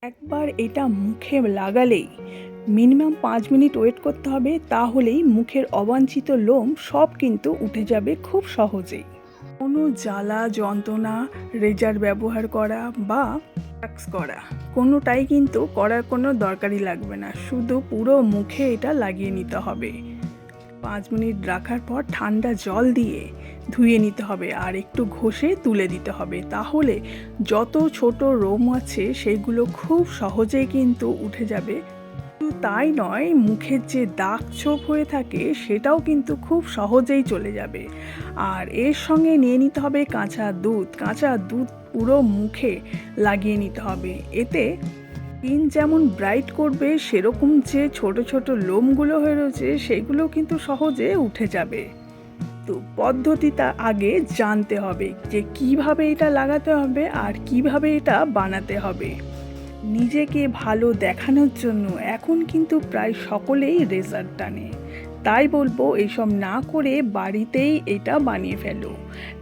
একবার এটা মুখে লাগালেই মিনিমাম 5 মিনিট ওয়েট করতে হবে, তাহলেই মুখের অবাঞ্ছিত লোম সব কিন্তু উঠে যাবে খুব সহজেই। কোনো জ্বালা যন্ত্রণা, রেজার ব্যবহার করা বা ওয়্যাক্স করা কোনোটাই কিন্তু করার কোনো দরকারই লাগবে না, শুধু পুরো মুখে এটা লাগিয়ে নিতে হবে। 5 মিনিট রাখার পর ঠান্ডা জল দিয়ে ধুয়ে নিতে হবে আর একটু ঘষে তুলে দিতে হবে, তাহলে যত ছোট লোম আছে সেগুলো খুব সহজেই কিন্তু উঠে যাবে। শুধু তাই নয়, মুখের যে দাগ ছোপ হয়ে থাকে সেটাও কিন্তু খুব সহজেই চলে যাবে। আর এর সঙ্গে নিয়ে নিতে হবে কাঁচা দুধ পুরো মুখে লাগিয়ে নিতে হবে। এতে স্কিন যেমন ব্রাইট করবে, সেরকম যে ছোট ছোট লোমগুলো হয়ে রয়েছে সেগুলো কিন্তু সহজে উঠে যাবে। তো পদ্ধতিটা আগে জানতে হবে যে কিভাবে এটা লাগাতে হবে আর কিভাবে এটা বানাতে হবে। নিজেকে ভালো দেখানোর জন্য এখন কিন্তু প্রায় সকলেই রেজার টানে, তাই বলবো এইসব না করে বাড়িতেই এটা বানিয়ে ফেলো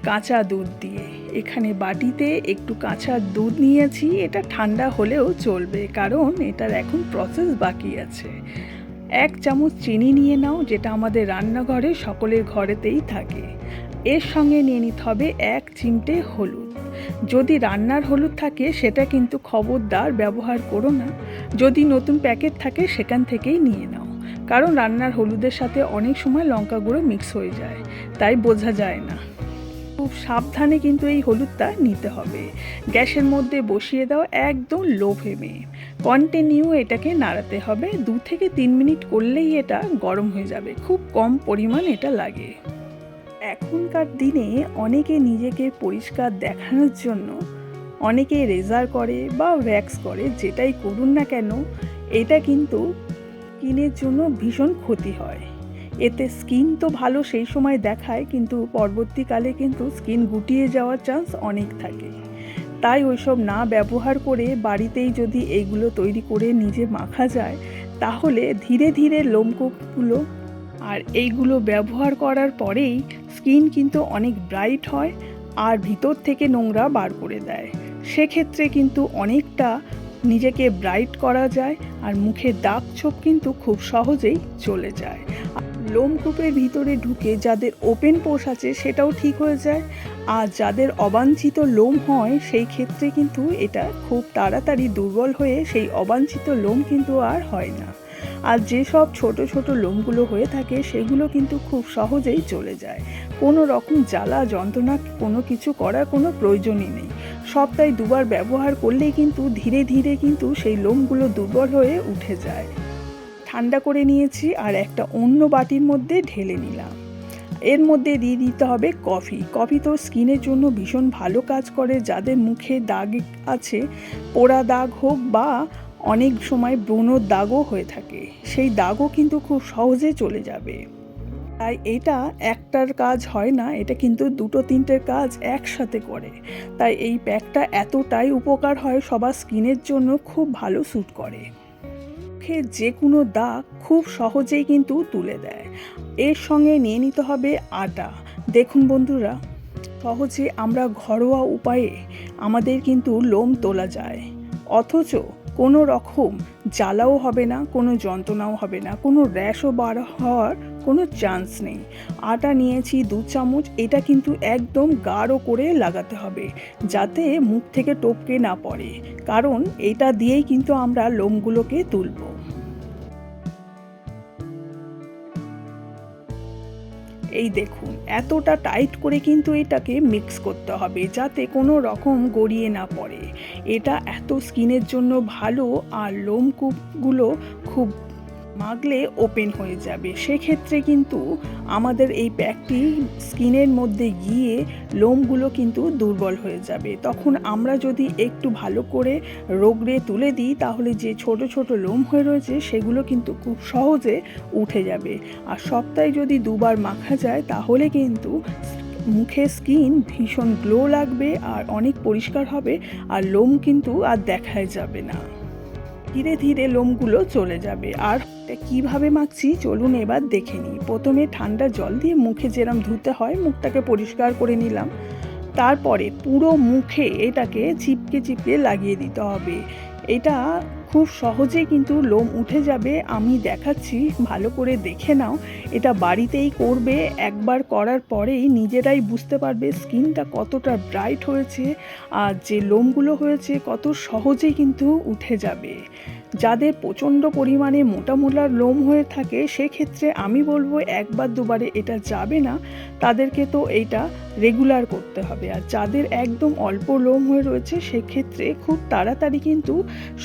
কাঁচা দুধ দিয়ে। এখানে বাটিতে একটু কাঁচা দুধ নিয়েছি, এটা ঠান্ডা হলেও চলবে কারণ এটার এখন প্রসেস বাকি আছে। 1 চামচ চিনি নিয়ে নাও, যেটা আমাদের রান্নাঘরে সকলের ঘরেতেই থাকে। এর সঙ্গে নিয়ে নিতে হবে 1 চিমটে হলুদ। যদি রান্নার হলুদ থাকে সেটা কিন্তু খবরদার ব্যবহার করো না, যদি নতুন প্যাকেট থাকে সেখান থেকেই নিয়ে নাও, কারণ রান্নার হলুদের সাথে অনেক সময় লঙ্কা গুঁড়ো মিক্স হয়ে যায়, তাই বোঝা যায় না। খুব সাবধানে কিন্তু এই হলুদটা নিতে হবে। গ্যাসের মধ্যে বসিয়ে দাও একদম লো ফ্লেমে, কন্টিনিউ এটাকে নাড়াতে হবে। 2 থেকে 3 মিনিট করলেই এটা গরম হয়ে যাবে, খুব কম পরিমাণ এটা লাগে। এখনকার দিনে অনেকে নিজেকে পরিষ্কার দেখানোর জন্য অনেকে রেজার করে বা ওয়্যাক্স করে, যেটাই করুন না কেন এটা কিন্তু স্কিনের জন্য ভীষণ ক্ষতি হয়। এতে স্কিন তো ভালো সেই সময় দেখায়, কিন্তু পরবর্তীকালে কিন্তু স্কিন গুটিয়ে যাওয়ার চান্স অনেক থাকে। তাই ওইসব না ব্যবহার করে বাড়িতেই যদি এইগুলো তৈরি করে নিজে মাখা যায়, তাহলে ধীরে ধীরে লোমকূপগুলো আর এইগুলো ব্যবহার করার পরেই স্কিন কিন্তু অনেক ব্রাইট হয় আর ভিতর থেকে নোংরা বার করে দেয়। সেক্ষেত্রে কিন্তু অনেকটা নিজেকে ব্রাইট করা যায় আর মুখের দাগ ছোপ কিন্তু খুব সহজেই চলে যায়। লোমকূপের ভিতরে ঢুকে যাদের ওপেন পোর্স আছে সেটাও ঠিক হয়ে যায়, আর যাদের অবাঞ্ছিত লোম হয় সেই ক্ষেত্রে কিন্তু এটা খুব তাড়াতাড়ি দুর্বল হয়ে সেই অবাঞ্ছিত লোম কিন্তু আর হয় না। আর যেসব ছোট ছোট লোমগুলো হয়ে থাকে সেগুলো কিন্তু খুব সহজেই চলে যায়। কোনো রকম জ্বালা যন্ত্রণা কোনো কিছু করার কোনো প্রয়োজনই নেই। সপ্তাহে 2 বার ব্যবহার করলেই কিন্তু ধীরে ধীরে কিন্তু সেই লোমগুলো দুর্বল হয়ে উঠে যায়। ঠান্ডা করে নিয়েছি আর একটা অন্য বাটির মধ্যে ঢেলে নিলাম। এর মধ্যে দিয়ে দিতে হবে কফি তো স্কিনের জন্য ভীষণ ভালো কাজ করে। যাদের মুখে দাগ আছে, পোড়া দাগ হোক বা অনেক সময় ব্রণর দাগও হয়ে থাকে, সেই দাগও কিন্তু খুব সহজে চলে যাবে। তাই এটা একটার কাজ হয় না, এটা কিন্তু 2-3টের কাজ একসাথে করে। তাই এই প্যাকটা এতটাই উপকার হয়, সবার স্কিনের জন্য খুব ভালো স্যুট করে। মুখে যে কোনো দাগ খুব সহজেই কিন্তু তুলে দেয়। এর সঙ্গে নিয়ে নিতে হবে আটা। দেখুন বন্ধুরা, সহজে আমরা ঘরোয়া উপায়ে আমাদের কিন্তু লোম তোলা যায়, অথচ কোনো রকম জ্বালাও হবে না, কোনো যন্ত্রণাও হবে না, কোনো র্যাশও বার হওয়ার কোনো চান্স নেই। আটা নিয়েছি 2 চামচ, এটা কিন্তু একদম গাঢ় করে লাগাতে হবে যাতে মুখ থেকে টপকে না পড়ে, কারণ এটা দিয়েই কিন্তু আমরা লোমগুলোকে তুলব। এই দেখুন, এতটা টাইট করে কিন্তু এটাকে মিক্স করতে হবে যাতে কোনো রকম গড়িয়ে না পড়ে। এটা এত স্কিনের জন্য ভালো, আর লোমকূপগুলো খুব মাখলে ওপেন হয়ে যাবে। সেক্ষেত্রে কিন্তু আমাদের এই প্যাকটি স্কিনের মধ্যে গিয়ে লোমগুলো কিন্তু দুর্বল হয়ে যাবে। তখন আমরা যদি একটু ভালো করে রগড়ে তুলে দিই, তাহলে যে ছোট ছোট লোম হয়ে রয়েছে সেগুলো কিন্তু খুব সহজে উঠে যাবে। আর সপ্তাহে যদি 2 বার মাখা যায় তাহলে কিন্তু মুখের স্কিন ভীষণ গ্লো লাগবে আর অনেক পরিষ্কার হবে, আর লোম কিন্তু আর দেখাই যাবে না। ধীরে ধীরে লোমগুলো চলে যাবে। আর কিভাবে মাখছি চলুন এবার দেখে নিই। প্রথমে ঠান্ডা জল দিয়ে মুখে যেরম ধুতে হয় মুখটাকে পরিষ্কার করে নিলাম, তারপরে পুরো মুখে এটাকে চিপকে চিপকে লাগিয়ে দিতে হবে। এটা খুব সহজেই কিন্তু লোম উঠে যাবে। আমি দেখাচ্ছি, ভালো করে দেখে নাও। এটা বাড়িতেই করবে, একবার করার পরেই নিজেরাই বুঝতে পারবে স্কিনটা কতটা ব্রাইট হয়েছে আর যে লোমগুলো হয়েছে কত সহজেই কিন্তু উঠে যাবে। যাদের প্রচণ্ড পরিমাণে মোটা মোটা লোম হয়ে থাকে সেক্ষেত্রে আমি বলবো একবার দুবারে এটা যাবে না, তাদেরকে তো এইটা রেগুলার করতে হবে। আর যাদের একদম অল্প লোম হয়ে রয়েছে সেক্ষেত্রে খুব তাড়াতাড়ি কিন্তু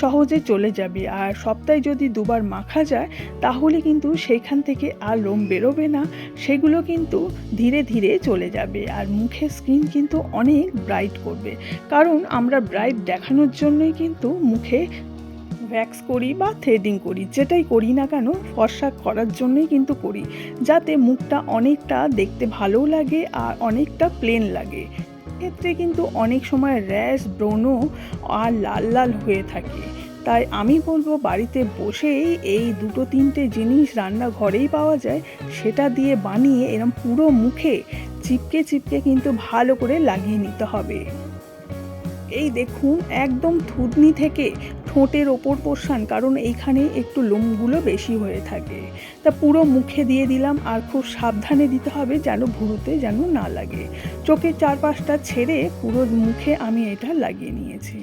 সহজে চলে যাবে। আর সপ্তাহে যদি দুবার মাখা যায় তাহলে কিন্তু সেইখান থেকে আর লোম বেরোবে না, সেগুলো কিন্তু ধীরে ধীরে চলে যাবে। আর মুখের স্কিন কিন্তু অনেক ব্রাইট করবে, কারণ আমরা ব্রাইট দেখানোর জন্যই কিন্তু মুখে ভ্যাক্স করি বা থ্রেডিং করি, যেটাই করি না কেন ফর্সা করার জন্যই কিন্তু করি, যাতে মুখটা অনেকটা দেখতে ভালোও লাগে আর অনেকটা প্লেন লাগে। ক্ষেত্রে কিন্তু অনেক সময় র্যাশ, ব্রণ আর লাল লাল হয়ে থাকে। তাই আমি বলবো বাড়িতে বসেই এই 2-3টে জিনিস রান্নাঘরেই পাওয়া যায়, সেটা দিয়ে বানিয়ে এরম পুরো মুখে চিপকে চিপকে কিন্তু ভালো করে লাগিয়ে নিতে হবে। এই দেখুন, একদম থুতনি থেকে ঠোঁটের ওপর পোর্শন, কারণ এইখানে একটু লোমগুলো বেশি হয়ে থাকে, তা পুরো মুখে দিয়ে দিলাম। আর খুব সাবধানে দিতে হবে যেন ভুরুতে যেন না লাগে। চোখের চারপাশটা ছেড়ে পুরো মুখে আমি এটা লাগিয়ে নিয়েছি।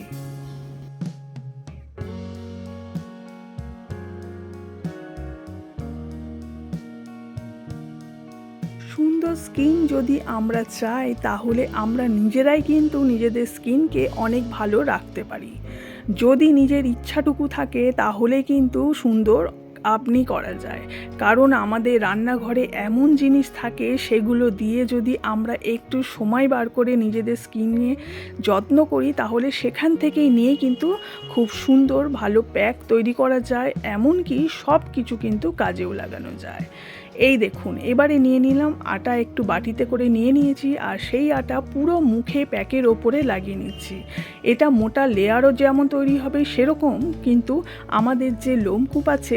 সুন্দর স্কিন যদি আমরা চাই তাহলে আমরা নিজেরাই কিন্তু নিজেদের স্কিনকে অনেক ভালো রাখতে পারি। যদি নিজের ইচ্ছাটুকু থাকে তাহলে কিন্তু সুন্দর আপনি করা যায়। কারণ আমাদের রান্নাঘরে এমন জিনিস থাকে, সেগুলো দিয়ে যদি আমরা একটু সময় বার করে নিজেদের স্কিন নিয়ে যত্ন করি তাহলে সেখান থেকেই নিয়ে কিন্তু খুব সুন্দর ভালো প্যাক তৈরি করা যায়, এমনকি সব কিছু কিন্তু কাজেও লাগানো যায়। এই দেখুন, এবারে নিয়ে নিলাম আটা, একটু বাটিতে করে নিয়ে নিয়েছি আর সেই আটা পুরো মুখে প্যাকের ওপরে লাগিয়ে নিচ্ছি। এটা মোটা লেয়ারও যেমন তৈরি হবে সেরকম কিন্তু আমাদের যে লোমকূপ আছে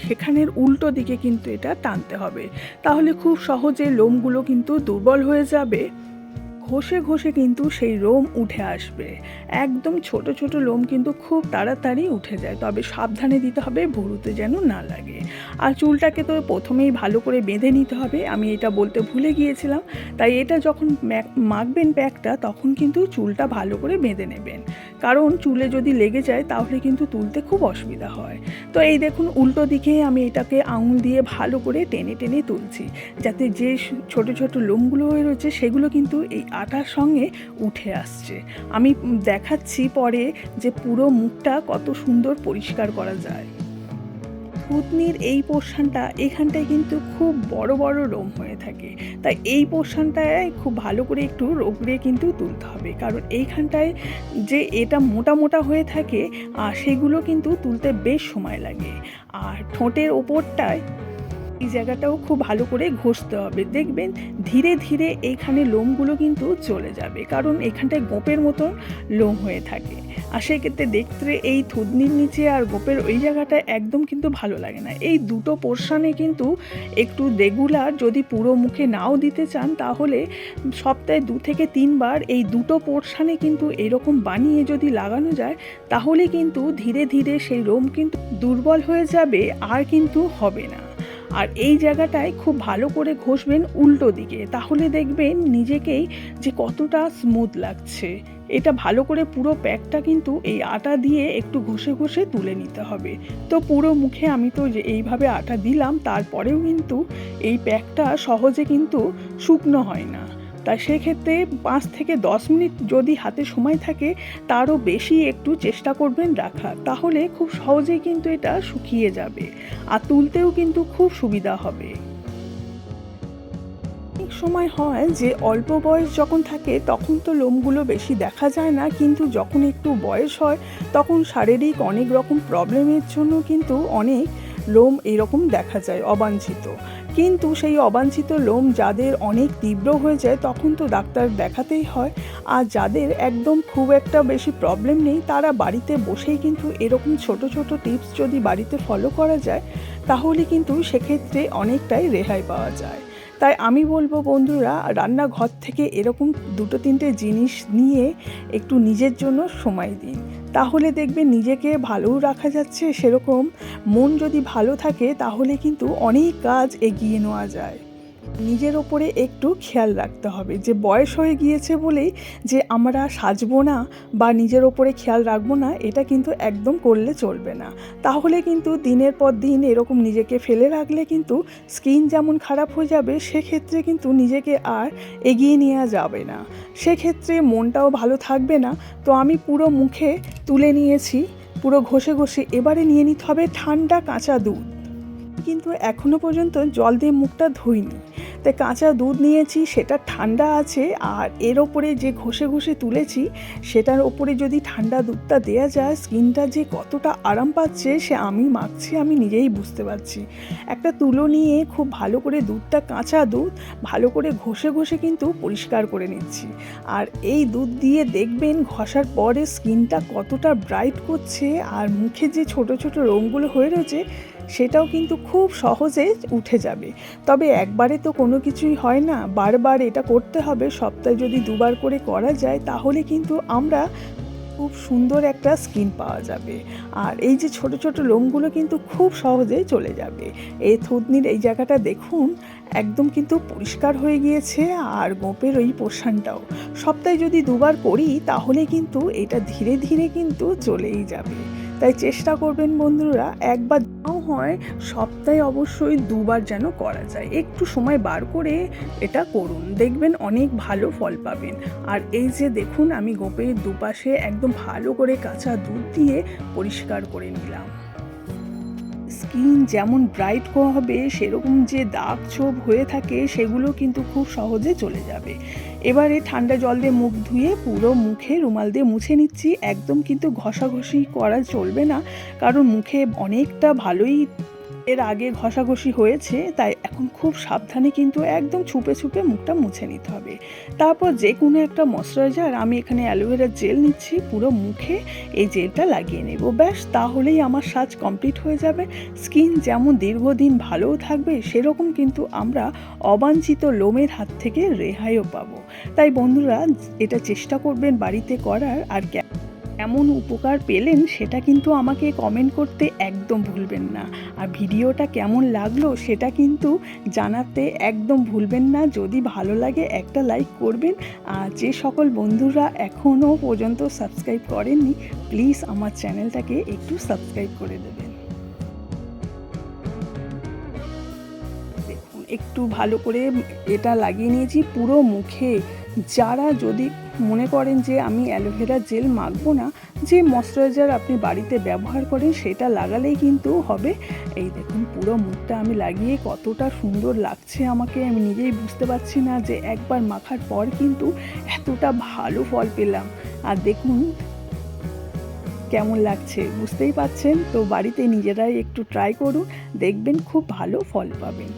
সেখানের উল্টো দিকে কিন্তু এটা টানতে হবে, তাহলে খুব সহজে লোমগুলো কিন্তু দুর্বল হয়ে যাবে। ঘষে ঘষে কিন্তু সেই লোম উঠে আসবে। একদম ছোট ছোট লোম কিন্তু খুব তাড়াতাড়ি উঠে যায়, তবে সাবধানে দিতে হবে ভুরুতে যেন না লাগে। আর চুলটাকে তো প্রথমেই ভালো করে বেঁধে নিতে হবে, আমি এটা বলতে ভুলে গিয়েছিলাম। তাই এটা যখন মাখবেন প্যাকটা তখন কিন্তু চুলটা ভালো করে বেঁধে নেবেন, কারণ চুলে যদি লেগে যায় তাহলে কিন্তু তুলতে খুব অসুবিধা হয়। তো এই দেখুন, উল্টো দিকে আমি এটাকে আঙুল দিয়ে ভালো করে টেনে টেনে তুলছি, যাতে যে ছোট ছোট লোমগুলো হয়ে রয়েছে সেগুলো কিন্তু এই আটার সঙ্গে উঠে আসছে। আমি দেখাচ্ছি পরে যে পুরো মুখটা কত সুন্দর পরিষ্কার করা যায়। থুতনির এই পোর্শনটা, এখানটায় কিন্তু খুব বড় বড় লোম হয়ে থাকে, তাই এই পোর্শনটায় খুব ভালো করে একটু রগড়ে কিন্তু তুলতে হবে, কারণ এইখানটায় যে এটা মোটা মোটা হয়ে থাকে আর সেগুলো কিন্তু তুলতে বেশ সময় লাগে। আর ঠোঁটের ওপরটায় এই জায়গাটাও খুব ভালো করে ঘষতে হবে, দেখবেন ধীরে ধীরে এইখানে লোমগুলো কিন্তু চলে যাবে, কারণ এখানটায় গোপের মতন লোম হয়ে থাকে। আর সেক্ষেত্রে দেখতে এই থুতনির নিচে আর গোপের ওই জায়গাটা একদম কিন্তু ভালো লাগে না। এই দুটো পোর্শনে কিন্তু একটু রেগুলার, যদি পুরো মুখে নাও দিতে চান তাহলে সপ্তাহে 2 থেকে 3 বার এই দুটো পোর্শনে কিন্তু এরকম বানিয়ে যদি লাগানো যায় তাহলে কিন্তু ধীরে ধীরে সেই লোম কিন্তু দুর্বল হয়ে যাবে আর কিন্তু হবে না। আর এই জায়গাটায় খুব ভালো করে ঘষবেন উল্টো দিকে, তাহলে দেখবেন নিজেকেই যে কতটা স্মুথ লাগছে। এটা ভালো করে পুরো প্যাকটা কিন্তু এই আটা দিয়ে একটু ঘষে ঘষে তুলে নিতে হবে। তো পুরো মুখে আমি তো যে এইভাবে আটা দিলাম, তারপরেও কিন্তু এই প্যাকটা সহজে কিন্তু শুকনো হয় না। তাই সেক্ষেত্রে 5 থেকে 10 মিনিট যদি হাতে সময় থাকে তারও বেশি একটু চেষ্টা করবেন রাখার, তাহলে খুব সহজেই কিন্তু এটা শুকিয়ে যাবে আর তুলতেও কিন্তু খুব সুবিধা হবে। অনেক সময় হয় যে অল্প বয়স যখন থাকে তখন তো লোমগুলো বেশি দেখা যায় না, কিন্তু যখন একটু বয়স হয় তখন শারীরিক অনেক রকম প্রবলেমের জন্য কিন্তু অনেক লোম এরকম দেখা যায় অবাঞ্ছিত। কিন্তু সেই অবাঞ্ছিত লোম যাদের অনেক তীব্র হয়ে যায় তখন তো ডাক্তার দেখাতেই হয়। আর যাদের একদম খুব একটা বেশি প্রবলেম নেই তারা বাড়িতে বসেই কিন্তু এরকম ছোট ছোট টিপস যদি বাড়িতে ফলো করা যায় তাহলে কিন্তু সেক্ষেত্রে অনেকটাই রেহাই পাওয়া যায়। তাই আমি বলবো বন্ধুরা, রান্নাঘর থেকে এরকম 2-3টে জিনিস নিয়ে একটু নিজের জন্য সময় দিন, তাহলে দেখবেন নিজেকে ভালোও রাখা যাচ্ছে, সেরকম মন যদি ভালো থাকে তাহলে কিন্তু অনেক কাজ এগিয়ে নেওয়া যায়। নিজের ওপরে একটু খেয়াল রাখতে হবে যে বয়স হয়ে গিয়েছে বলেই যে আমরা সাজবো না বা নিজের ওপরে খেয়াল রাখবো না, এটা কিন্তু একদম করলে চলবে না। তাহলে কিন্তু দিনের পর দিন এরকম নিজেকে ফেলে রাখলে কিন্তু স্কিন যেমন খারাপ হয়ে যাবে, সেক্ষেত্রে কিন্তু নিজেকে আর এগিয়ে নেওয়া যাবে না, সেক্ষেত্রে মনটাও ভালো থাকবে না। তো আমি পুরো মুখে তুলে নিয়েছি, পুরো ঘষে ঘষে। এবারে নিয়ে নিতে হবে ঠান্ডা কাঁচা দুধ। কিন্তু এখনও পর্যন্ত জল দিয়ে মুখটা ধুইনি, তাই কাঁচা দুধ নিয়েছি, সেটা ঠান্ডা আছে। আর এর ওপরে যে ঘষে ঘষে তুলেছি সেটার ওপরে যদি ঠান্ডা দুধটা দেওয়া যায়, স্কিনটা যে কতটা আরাম পাচ্ছে সে আমি মাখছি আমি নিজেই বুঝতে পারছি। একটা তুলো নিয়ে খুব ভালো করে দুধটা, কাঁচা দুধ ভালো করে ঘষে ঘষে কিন্তু পরিষ্কার করে নিচ্ছি। আর এই দুধ দিয়ে দেখবেন ঘষার পরে স্কিনটা কতটা ব্রাইট করছে, আর মুখে যে ছোট ছোট রোগগুলো হয়ে রয়েছে সেটাও কিন্তু খুব সহজে উঠে যাবে। তবে একবারে তো কোনো কিছুই হয় না, বারবার এটা করতে হবে। সপ্তাহে যদি দুবার করে করা যায় তাহলে কিন্তু আমরা খুব সুন্দর একটা স্কিন পাওয়া যাবে। আর এই যে ছোট ছোট লোমগুলো কিন্তু খুব সহজেই চলে যাবে। এই থুতনির এই জায়গাটা দেখুন একদম কিন্তু পরিষ্কার হয়ে গিয়েছে, আর গোঁপের ওই পোর্শনটাও। সপ্তাহে যদি দুবার করি তাহলে কিন্তু এটা ধীরে ধীরে কিন্তু চলেই যাবে। তাই চেষ্টা করবেন বন্ধুরা, একবার নাও হয় সপ্তাহে অবশ্যই দুবার যেন করা যায়। একটু সময় বার করে এটা করুন, দেখবেন অনেক ভালো ফল পাবেন। আর এই যে দেখুন আমি গোঁপের দুপাশে একদম ভালো করে কাঁচা দুধ দিয়ে পরিষ্কার করে নিলাম। স্কিন যেমন ব্রাইট হবে, সেরকম যে দাগ ছোপ হয়ে থাকে সেগুলো কিন্তু খুব সহজে চলে যাবে। এবারে ঠান্ডা জল দিয়ে মুখ ধুয়ে পুরো মুখে রুমাল দিয়ে মুছে নিচ্ছি। একদম কিন্তু ঘষাঘষি করা চলবে না, কারণ মুখে অনেকটা ভালোই এর আগে ঘষাঘষি হয়েছে, তাই এখন খুব সাবধানে কিন্তু একদম ছুপে ছুপে মুখটা মুছে নিতে হবে। তারপর যে কোনো একটা ময়শ্চারাইজার, আমি এখানে অ্যালোভেরা জেল নিচ্ছি, পুরো মুখে এই জেলটা লাগিয়ে নেব। ব্যাস, তাহলেই আমার সাজ কমপ্লিট হয়ে যাবে। স্কিন যেমন দীর্ঘদিন ভালোও থাকবে, সেরকম কিন্তু আমরা অবাঞ্ছিত লোমের হাত থেকে রেহাইও পাবো। তাই বন্ধুরা এটা চেষ্টা করবেন বাড়িতে করার। আর কেমন উপকার পেলেন সেটা কিন্তু আমাকে কমেন্ট করতে একদম ভুলবেন না। আর ভিডিওটা কেমন লাগলো সেটা কিন্তু জানাতে একদম ভুলবেন না। যদি ভালো লাগে একটা লাইক করবেন। আর যে সকল বন্ধুরা এখনও পর্যন্ত সাবস্ক্রাইব করেননি, প্লিজ আমার চ্যানেলটাকে একটু সাবস্ক্রাইব করে দেবেন। দেখুন একটু ভালো করে এটা লাগিয়ে নিয়েছি পুরো মুখে। যারা যদি মনে করেন যে আমি অ্যালোভেরা জেল মাখবো না, যে ময়শ্চারাইজার আপনি বাড়িতে ব্যবহার করেন সেটা লাগালেই কিন্তু হবে। এই দেখুন পুরো মুখটা আমি লাগিয়ে কতটা সুন্দর লাগছে আমাকে, আমি নিজেই বুঝতে পারছি না যে একবার মাখার পর কিন্তু এতটা ভালো ফল পেলাম। আর দেখুন কেমন লাগছে বুঝতেই পাচ্ছেন। তো বাড়িতে নিজেরাই একটু ট্রাই করুন, দেখবেন খুব ভালো ফল পাবেন।